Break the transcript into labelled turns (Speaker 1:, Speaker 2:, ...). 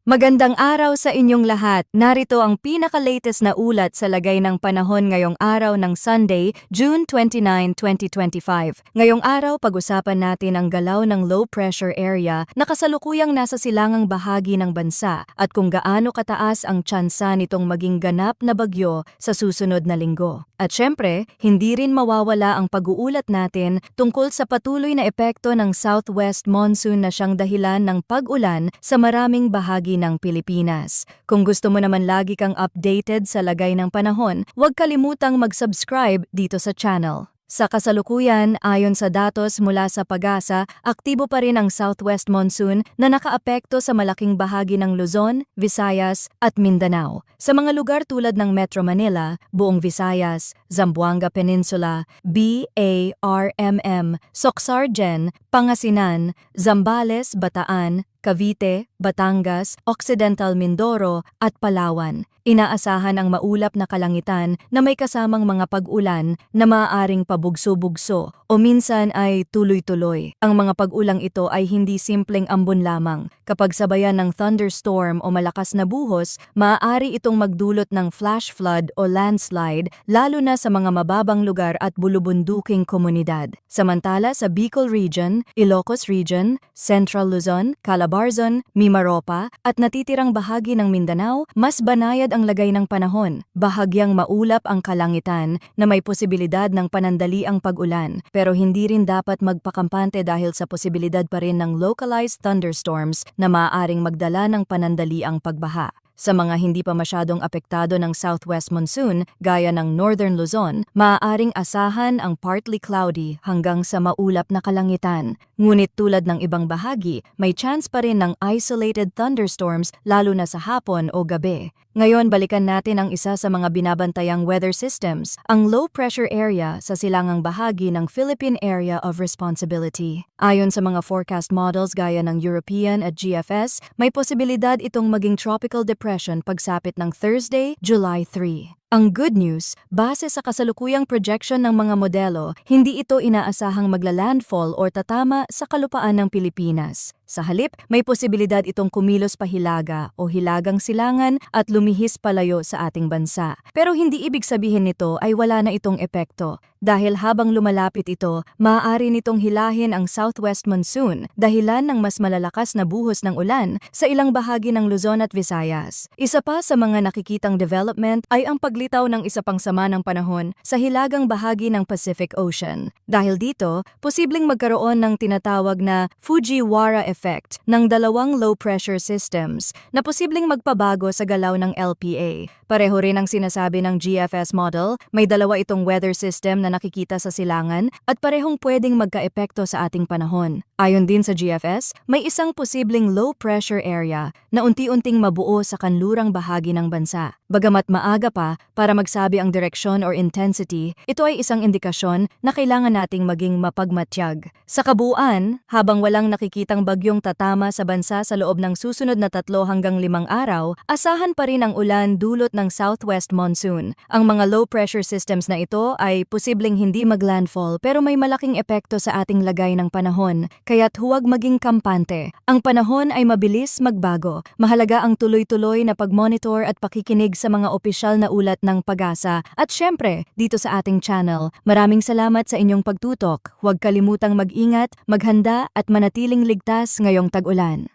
Speaker 1: Magandang araw sa inyong lahat. Narito ang pinaka-latest na ulat sa lagay ng panahon ngayong araw ng Sunday, June 29, 2025. Ngayong araw, pag-usapan natin ang galaw ng low pressure area na kasalukuyang nasa silangang bahagi ng bansa at kung gaano kataas ang tsansa nitong maging ganap na bagyo sa susunod na linggo. At syempre, hindi rin mawawala ang pag-uulat natin tungkol sa patuloy na epekto ng southwest monsoon na siyang dahilan ng pag-ulan sa maraming bahagi ng Pilipinas. Kung gusto mo naman lagi kang updated sa lagay ng panahon, huwag kalimutang mag-subscribe dito sa channel. Sa kasalukuyan, ayon sa datos mula sa PAGASA, aktibo pa rin ang southwest monsoon na nakaapekto sa malaking bahagi ng Luzon, Visayas at Mindanao. Sa mga lugar tulad ng Metro Manila, buong Visayas, Zamboanga Peninsula, BARMM, Soxargen, Pangasinan, Zambales, Bataan, Cavite, Batangas, Occidental Mindoro at Palawan. Inaasahan ang maulap na kalangitan na may kasamang mga pag-ulan na maaaring pabugso-bugso o minsan ay tuloy-tuloy. Ang mga pag-ulang ito ay hindi simpleng ambon lamang. Kapag sabayan ng thunderstorm o malakas na buhos, maaari itong magdulot ng flash flood o landslide lalo na sa mga mababang lugar at bulubunduking komunidad. Samantala sa Bicol Region, Ilocos Region, Central Luzon, Calabarzon, Mimaropa at natitirang bahagi ng Mindanao, mas banayad ang lagay ng panahon. Bahagyang maulap ang kalangitan na may posibilidad ng panandaliang pag-ulan pero hindi rin dapat magpakampante dahil sa posibilidad pa rin ng localized thunderstorms na maaaring magdala ng panandaliang pagbaha. Sa mga hindi pa masyadong apektado ng southwest monsoon, gaya ng northern Luzon, maaaring asahan ang partly cloudy hanggang sa maulap na kalangitan. Ngunit tulad ng ibang bahagi, may chance pa rin ng isolated thunderstorms lalo na sa hapon o gabi. Ngayon, balikan natin ang isa sa mga binabantayang weather systems, ang low pressure area sa silangang bahagi ng Philippine Area of Responsibility. Ayon sa mga forecast models gaya ng European at GFS, may posibilidad itong maging tropical depression pagsapit ng Thursday, July 3. Ang good news, base sa kasalukuyang projection ng mga modelo, hindi ito inaasahang magla-landfall o tatama sa kalupaan ng Pilipinas. Sa halip, may posibilidad itong kumilos pa hilaga o hilagang silangan at lumihis palayo sa ating bansa. Pero hindi ibig sabihin nito ay wala na itong epekto. Dahil habang lumalapit ito, maaari nitong hilahin ang southwest monsoon dahilan ng mas malalakas na buhos ng ulan sa ilang bahagi ng Luzon at Visayas. Isa pa sa mga nakikitang development ay ang paglitaw ng isa pang sama ng panahon sa hilagang bahagi ng Pacific Ocean. Dahil dito, posibleng magkaroon ng tinatawag na Fujiwara effect ng dalawang low-pressure systems na posibleng magpabago sa galaw ng LPA. Pareho rin ang sinasabi ng GFS model, may dalawa itong weather system na nakikita sa silangan at parehong pwedeng magkaepekto sa ating panahon. Ayon din sa GFS, may isang posibleng low-pressure area na unti-unting mabuo sa kanlurang bahagi ng bansa. Bagamat maaga pa para magsabi ang direksyon or intensity, ito ay isang indikasyon na kailangan nating maging mapagmatyag. Sa kabuuan, habang walang nakikitang bagyong tatama sa bansa sa loob ng susunod na 3 hanggang 5 araw, asahan pa rin ang ulan dulot ng southwest monsoon. Ang mga low-pressure systems na ito ay posibleng hindi maglandfall pero may malaking epekto sa ating lagay ng panahon, kaya't huwag maging kampante. Ang panahon ay mabilis magbago. Mahalaga ang tuloy-tuloy na pag-monitor at pakikinig sa mga opisyal na ulat ng PAGASA at syempre, dito sa ating channel. Maraming salamat sa inyong pagtutok. Huwag kalimutang mag-ingat, maghanda at manatiling ligtas ngayong tag-ulan.